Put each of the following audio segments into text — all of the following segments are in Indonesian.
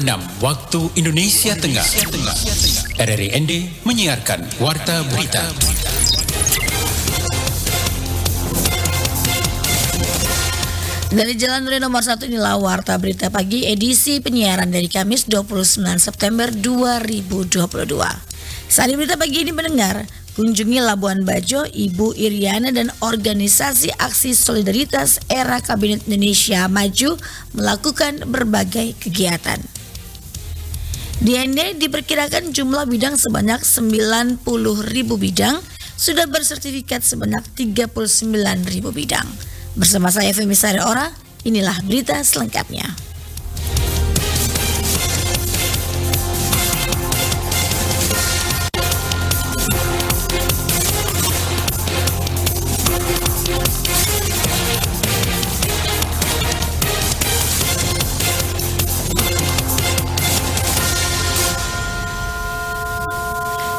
6 waktu Indonesia Tengah. RRI ND menyiarkan Warta Berita. Dari Jalan Raya nomor 1 inilah Warta Berita Pagi edisi penyiaran dari Kamis 29 September 2022. Saat berita pagi ini mendengar, kunjungi Labuan Bajo, Ibu Iriana dan organisasi Aksi Solidaritas Era Kabinet Indonesia Maju melakukan berbagai kegiatan. Di ND diperkirakan jumlah bidang sebanyak 90.000 bidang, sudah bersertifikat sebanyak 39.000 bidang. Bersama saya Femi Sari Ora, inilah berita selengkapnya.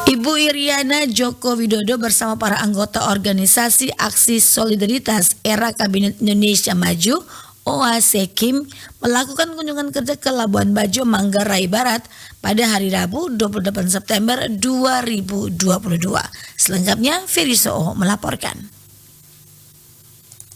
Ibu Iriana Joko Widodo bersama para anggota organisasi Aksi Solidaritas Era Kabinet Indonesia Maju (OASE-KIM) melakukan kunjungan kerja ke Labuan Bajo, Manggarai Barat pada hari Rabu 28 September 2022. Selengkapnya Ferry Soo melaporkan.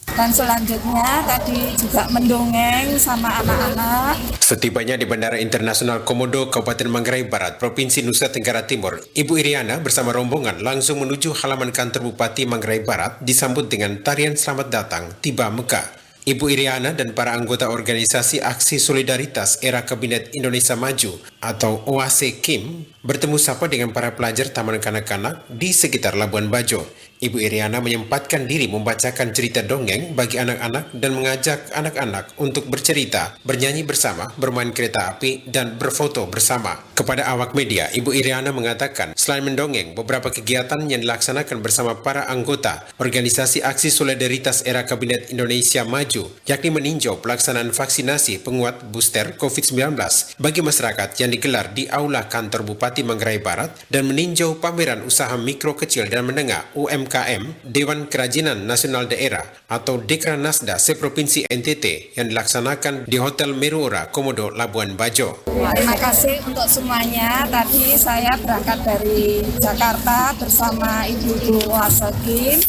Dan selanjutnya tadi juga mendongeng sama anak-anak. Setibanya di Bandara Internasional Komodo, Kabupaten Manggarai Barat, Provinsi Nusa Tenggara Timur, Ibu Iriana bersama rombongan langsung menuju halaman kantor Bupati Manggarai Barat disambut dengan tarian selamat datang tiba Mekah. Ibu Iriana dan para anggota organisasi Aksi Solidaritas Era Kabinet Indonesia Maju atau OASE-KIM bertemu sapa dengan para pelajar taman kanak-kanak di sekitar Labuan Bajo. Ibu Iriana menyempatkan diri membacakan cerita dongeng bagi anak-anak dan mengajak anak-anak untuk bercerita, bernyanyi bersama, bermain kereta api, dan berfoto bersama. Kepada awak media, Ibu Iriana mengatakan selain mendongeng, beberapa kegiatan yang dilaksanakan bersama para anggota organisasi Aksi Solidaritas Era Kabinet Indonesia Maju, yakni meninjau pelaksanaan vaksinasi penguat booster COVID-19 bagi masyarakat yang digelar di Aula Kantor Bupati Manggarai Barat dan meninjau pameran usaha mikro kecil dan menengah UMKM Dewan Kerajinan Nasional Daerah atau Dekranasda seprovinsi NTT yang dilaksanakan di Hotel Meruora Komodo, Labuan Bajo. Terima kasih untuk semuanya. Tadi saya berangkat dari Jakarta bersama Ibu-Ibu OASE-KIM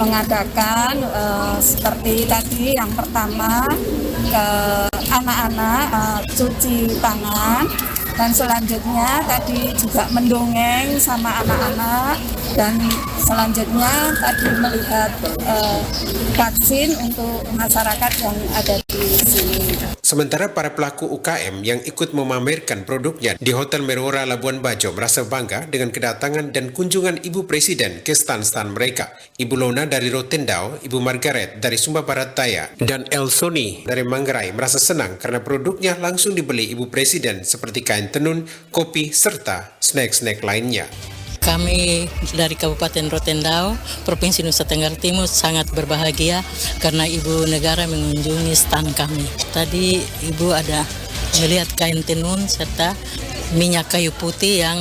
mengadakan seperti tadi yang pertama ke anak-anak cuci tangan, dan selanjutnya tadi juga mendongeng sama anak-anak, dan selanjutnya tadi melihat vaksin untuk masyarakat yang ada di sini. Sementara para pelaku UKM yang ikut memamerkan produknya di Hotel Meruora Labuan Bajo merasa bangga dengan kedatangan dan kunjungan Ibu Presiden ke stan-stan mereka. Ibu Lona dari Rotendao, Ibu Margaret dari Sumba Barat Daya, dan Elsoni dari Manggarai merasa senang karena produknya langsung dibeli Ibu Presiden seperti kain tenun, kopi, serta snack-snack lainnya. Kami dari Kabupaten Rotendao, Provinsi Nusa Tenggara Timur sangat berbahagia karena Ibu Negara mengunjungi stan kami. Tadi Ibu ada melihat kain tenun serta minyak kayu putih yang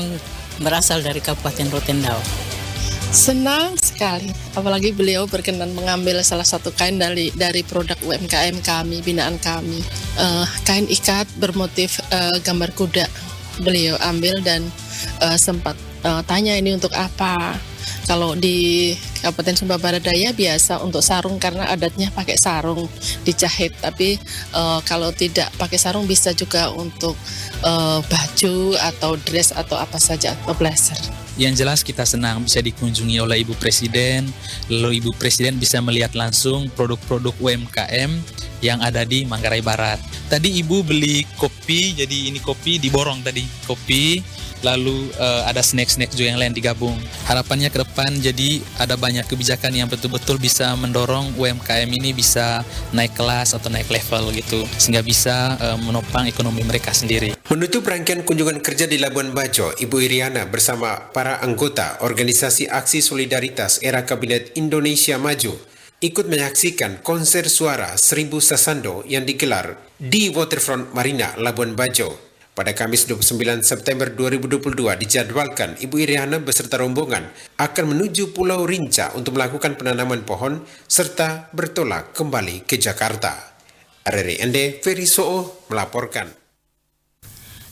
berasal dari Kabupaten Rotendao. Senang sekali, apalagi beliau berkenan mengambil salah satu kain dari produk UMKM kami, binaan kami. Kain ikat bermotif gambar kuda beliau ambil dan sempat tanya ini untuk apa. Kalau di Kabupaten Sumba Barat Daya biasa untuk sarung karena adatnya pakai sarung dijahit, tapi kalau tidak pakai sarung bisa juga untuk baju atau dress atau apa saja atau blazer. Yang jelas kita senang bisa dikunjungi oleh Ibu Presiden, lalu Ibu Presiden bisa melihat langsung produk-produk UMKM yang ada di Manggarai Barat. Tadi Ibu beli kopi, jadi ini kopi diborong tadi, kopi, lalu ada snack-snack juga yang lain digabung. Harapannya ke depan jadi ada banyak kebijakan yang betul-betul bisa mendorong UMKM ini bisa naik kelas atau naik level gitu, sehingga bisa menopang ekonomi mereka sendiri. Menutup rangkaian kunjungan kerja di Labuan Bajo, Ibu Iriana bersama para anggota organisasi Aksi Solidaritas Era Kabinet Indonesia Maju ikut menyaksikan konser suara 1000 Sasando yang digelar di Waterfront Marina, Labuan Bajo. Pada Kamis 29 September 2022 dijadwalkan Ibu Iriana beserta rombongan akan menuju Pulau Rinca untuk melakukan penanaman pohon serta bertolak kembali ke Jakarta. RRI ND Ferry Soo melaporkan.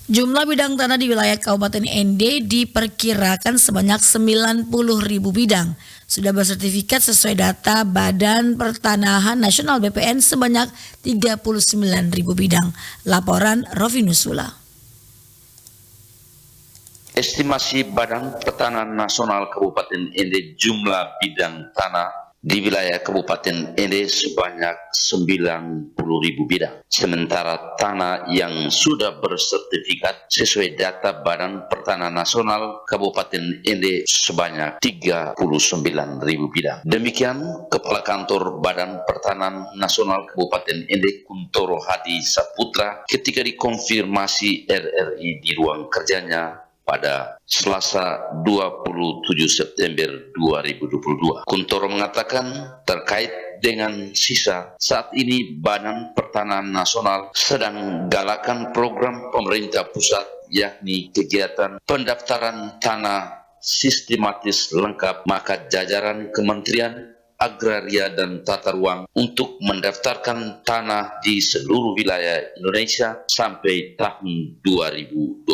Jumlah bidang tanah di wilayah Kabupaten ND diperkirakan sebanyak 90.000 bidang. Sudah bersertifikat sesuai data Badan Pertanahan Nasional BPN sebanyak 39.000 bidang. Laporan Rovinus Sula. Estimasi Badan Pertanahan Nasional Kabupaten ND jumlah bidang tanah di wilayah Kabupaten ND sebanyak 90.000 bidang. Sementara tanah yang sudah bersertifikat sesuai data Badan Pertanahan Nasional Kabupaten ND sebanyak 39.000 bidang. Demikian Kepala Kantor Badan Pertanahan Nasional Kabupaten ND Kuntoro Hadi Saputra ketika dikonfirmasi RRI di ruang kerjanya pada Selasa 27 September 2022. Kuntoro mengatakan terkait dengan sisa, saat ini Badan Pertanahan Nasional sedang galakan program pemerintah pusat, yakni kegiatan pendaftaran tanah sistematis lengkap, maka jajaran Kementerian Agraria dan Tata Ruang untuk mendaftarkan tanah di seluruh wilayah Indonesia sampai tahun 2025.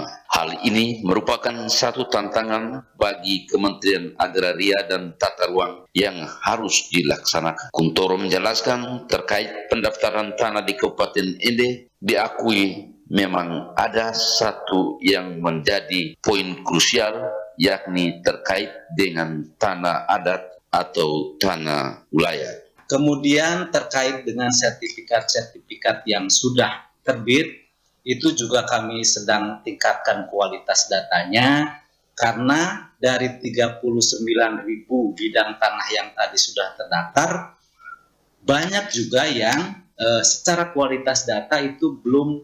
Hal ini merupakan satu tantangan bagi Kementerian Agraria dan Tata Ruang yang harus dilaksanakan. Kuntoro menjelaskan terkait pendaftaran tanah di Kabupaten ND, diakui memang ada satu yang menjadi poin krusial, yakni terkait dengan tanah adat atau tanah wilayah. Kemudian terkait dengan sertifikat-sertifikat yang sudah terbit, itu juga kami sedang tingkatkan kualitas datanya, karena dari 39.000 bidang tanah yang tadi sudah terdaftar, banyak juga yang secara kualitas data itu belum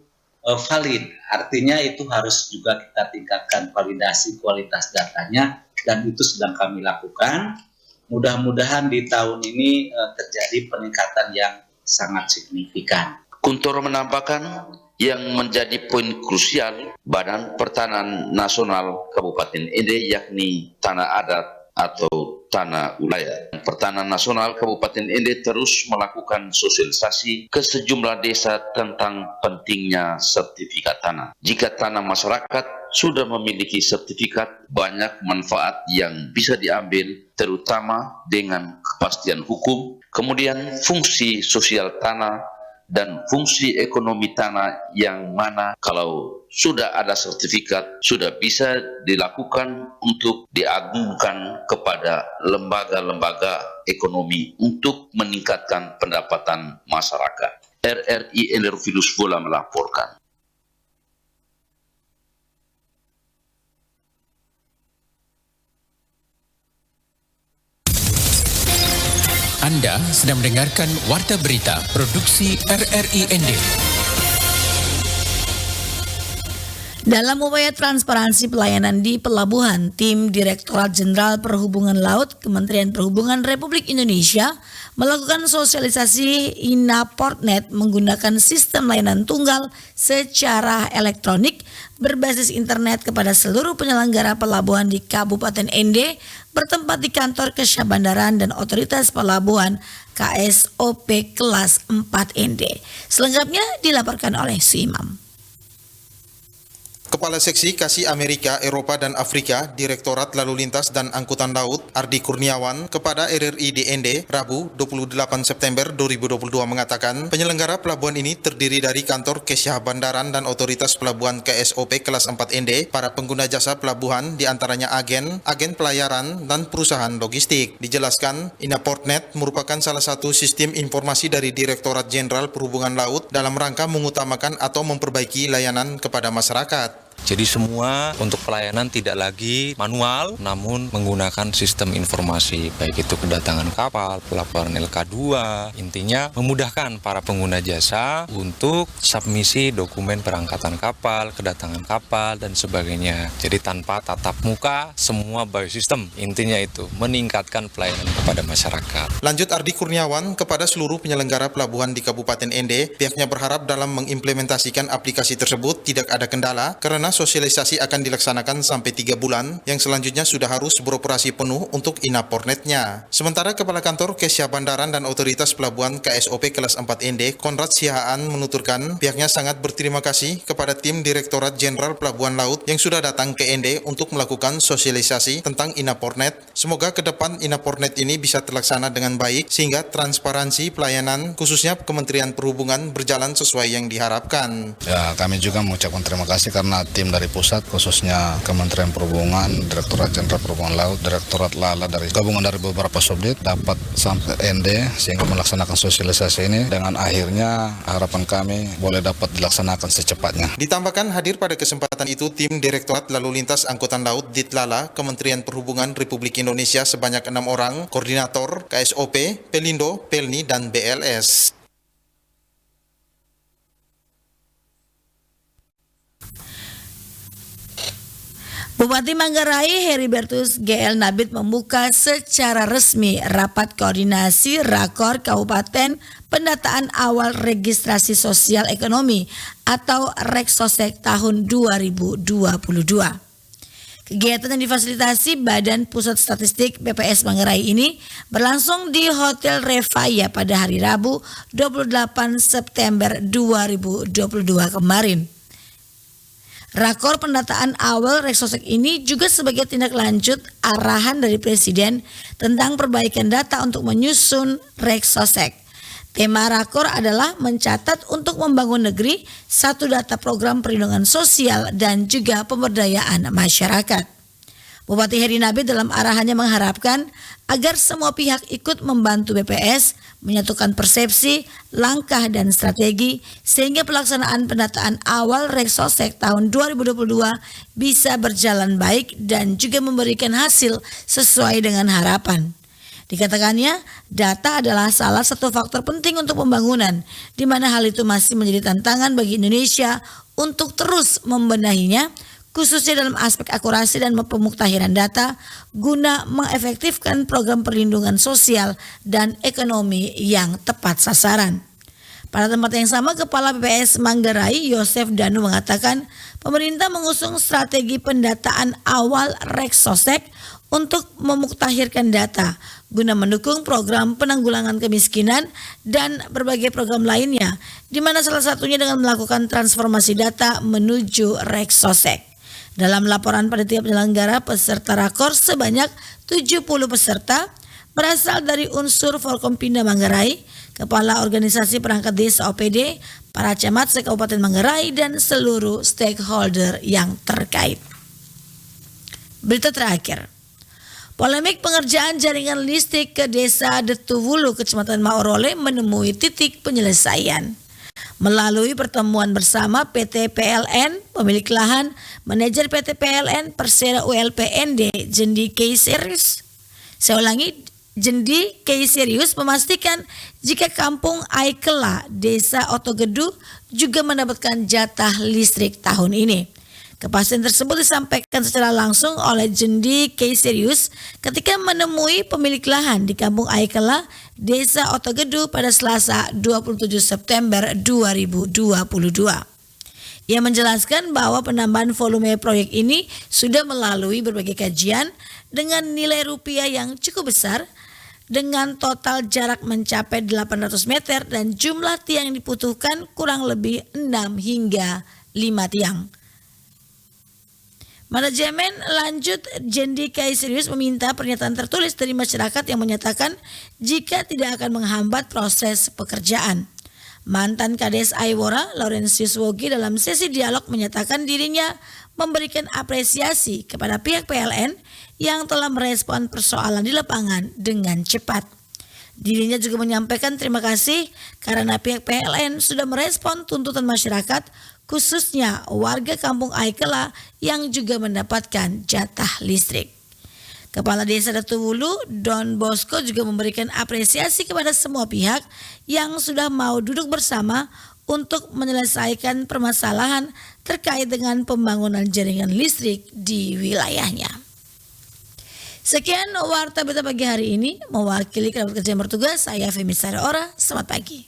valid. Artinya itu harus juga kita tingkatkan validasi kualitas datanya, dan itu sedang kami lakukan. Mudah-mudahan di tahun ini terjadi peningkatan yang sangat signifikan. Kuntoro menambahkan yang menjadi poin krusial Badan Pertanahan Nasional Kabupaten ND yakni tanah adat atau tanah wilayah. Pertanahan Nasional Kabupaten ND terus melakukan sosialisasi ke sejumlah desa tentang pentingnya sertifikat tanah. Jika tanah masyarakat sudah memiliki sertifikat, banyak manfaat yang bisa diambil, terutama dengan kepastian hukum, kemudian fungsi sosial tanah, dan fungsi ekonomi tanah yang mana kalau sudah ada sertifikat sudah bisa dilakukan untuk diagungkan kepada lembaga-lembaga ekonomi untuk meningkatkan pendapatan masyarakat. RRI Enervilus Bola melaporkan. Anda sedang mendengarkan Warta Berita Produksi RRI ND. Dalam upaya transparansi pelayanan di pelabuhan, tim Direktorat Jenderal Perhubungan Laut Kementerian Perhubungan Republik Indonesia melakukan sosialisasi INA-Portnet menggunakan sistem layanan tunggal secara elektronik berbasis internet kepada seluruh penyelenggara pelabuhan di Kabupaten ND bertempat di kantor Kesyah Bandaran dan Otoritas Pelabuhan KSOP kelas 4 ND. Selengkapnya dilaporkan oleh Suimam. Kepala Seksi Kasih Amerika, Eropa, dan Afrika, Direktorat Lalu Lintas dan Angkutan Laut, Ardi Kurniawan, kepada RRI DND, Rabu 28 September 2022 mengatakan, penyelenggara pelabuhan ini terdiri dari kantor Kesyah Bandaran dan Otoritas Pelabuhan KSOP kelas 4 ND, para pengguna jasa pelabuhan, diantaranya agen pelayaran, dan perusahaan logistik. Dijelaskan, INA-Portnet merupakan salah satu sistem informasi dari Direktorat Jenderal Perhubungan Laut dalam rangka mengutamakan atau memperbaiki layanan kepada masyarakat. Jadi semua untuk pelayanan tidak lagi manual, namun menggunakan sistem informasi, baik itu kedatangan kapal, pelaporan LK2, intinya memudahkan para pengguna jasa untuk submisi dokumen perangkatan kapal, kedatangan kapal, dan sebagainya. Jadi tanpa tatap muka, semua by system, intinya itu meningkatkan pelayanan kepada masyarakat. Lanjut Ardi Kurniawan, kepada seluruh penyelenggara pelabuhan di Kabupaten ND, pihaknya berharap dalam mengimplementasikan aplikasi tersebut tidak ada kendala, karena mana sosialisasi akan dilaksanakan sampai 3 bulan, yang selanjutnya sudah harus beroperasi penuh untuk Inapornet-nya. Sementara Kepala Kantor Kesya Bandaran dan Otoritas Pelabuhan KSOP kelas 4ND, Konrad Sihaan, menuturkan pihaknya sangat berterima kasih kepada tim Direktorat Jenderal Pelabuhan Laut yang sudah datang ke ND untuk melakukan sosialisasi tentang Inapornet. Semoga ke depan Inapornet ini bisa terlaksana dengan baik sehingga transparansi pelayanan khususnya Kementerian Perhubungan berjalan sesuai yang diharapkan. Ya, kami juga mengucapkan terima kasih karena tim dari pusat khususnya Kementerian Perhubungan, Direktorat Jenderal Perhubungan Laut, Direktorat Lala dari gabungan dari beberapa subdit dapat sampai ND sehingga melaksanakan sosialisasi ini dengan akhirnya harapan kami boleh dapat dilaksanakan secepatnya. Ditambahkan hadir pada kesempatan itu tim Direktorat Lalu Lintas Angkutan Laut Ditlala Kementerian Perhubungan Republik Indonesia sebanyak 6 orang, koordinator KSOP, Pelindo, Pelni, dan BLS. Bupati Manggarai Heribertus GL Nabit membuka secara resmi rapat koordinasi Rakor Kabupaten Pendataan Awal Registrasi Sosial Ekonomi atau Reksosek tahun 2022. Kegiatan yang difasilitasi Badan Pusat Statistik BPS Manggarai ini berlangsung di Hotel Revaya pada hari Rabu 28 September 2022 kemarin. Rakor pendataan awal Reksosek ini juga sebagai tindak lanjut arahan dari Presiden tentang perbaikan data untuk menyusun Reksosek. Tema Rakor adalah mencatat untuk membangun negeri, satu data program perlindungan sosial dan juga pemberdayaan masyarakat. Bupati Heri Nabit dalam arahannya mengharapkan agar semua pihak ikut membantu BPS menyatukan persepsi, langkah dan strategi sehingga pelaksanaan pendataan awal Reksosek tahun 2022 bisa berjalan baik dan juga memberikan hasil sesuai dengan harapan. Dikatakannya, data adalah salah satu faktor penting untuk pembangunan, di mana hal itu masih menjadi tantangan bagi Indonesia untuk terus membenahinya, khususnya dalam aspek akurasi dan pemuktahiran data guna mengefektifkan program perlindungan sosial dan ekonomi yang tepat sasaran. Pada tempat yang sama, Kepala BPS Manggarai Yosef Danu mengatakan pemerintah mengusung strategi pendataan awal Reksosek untuk memuktahirkan data guna mendukung program penanggulangan kemiskinan dan berbagai program lainnya, di mana salah satunya dengan melakukan transformasi data menuju Reksosek. Dalam laporan pada tiap penyelenggara peserta Rakor sebanyak 70 peserta berasal dari unsur Forkompinda Manggarai, Kepala Organisasi Perangkat Desa OPD, para camat se-Kabupaten Manggarai dan seluruh stakeholder yang terkait. Berita terakhir. Polemik pengerjaan jaringan listrik ke Desa Detuwulu, Kecamatan Maorole menemui titik penyelesaian. Melalui pertemuan bersama PT PLN, pemilik lahan, manajer PT PLN, Persero ULPND, Jendi K. Serius. Saya ulangi, Jendi K. Serius memastikan jika Kampung Aikela, Desa Otogedu juga mendapatkan jatah listrik tahun ini. Kepastian tersebut disampaikan secara langsung oleh Jendi K. Serius ketika menemui pemilik lahan di Kampung Aikela, Desa Otogedu pada Selasa 27 September 2022. Ia menjelaskan bahwa penambahan volume proyek ini sudah melalui berbagai kajian dengan nilai rupiah yang cukup besar dengan total jarak mencapai 800 meter dan jumlah tiang yang dibutuhkan kurang lebih 6 hingga 5 tiang. Manajemen lanjut Jendi K. Serius meminta pernyataan tertulis dari masyarakat yang menyatakan jika tidak akan menghambat proses pekerjaan. Mantan Kades Aiwora, Laurentius Wogi dalam sesi dialog menyatakan dirinya memberikan apresiasi kepada pihak PLN yang telah merespon persoalan di lapangan dengan cepat. Dirinya juga menyampaikan terima kasih karena pihak PLN sudah merespon tuntutan masyarakat, khususnya warga Kampung Aikela yang juga mendapatkan jatah listrik. Kepala Desa Detuwulu, Don Bosco, juga memberikan apresiasi kepada semua pihak yang sudah mau duduk bersama untuk menyelesaikan permasalahan terkait dengan pembangunan jaringan listrik di wilayahnya. Sekian Warta Berita Pagi hari ini, mewakili kerabat kerja yang bertugas, saya Femi Saraora, selamat pagi.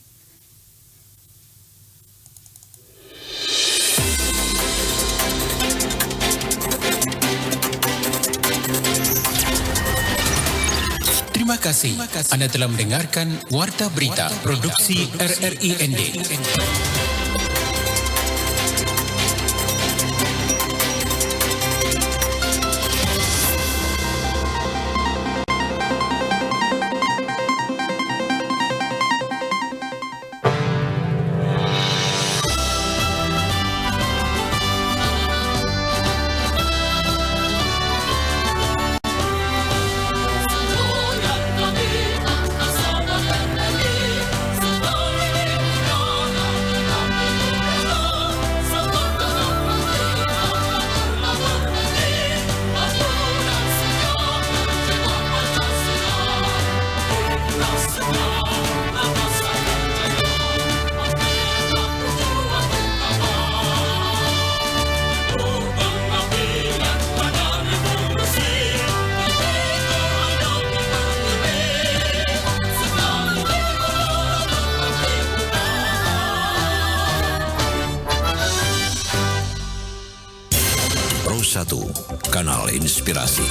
Terima kasih. Anda telah mendengarkan Warta Berita Produksi RRI ND. Pro 1, kanal inspirasi.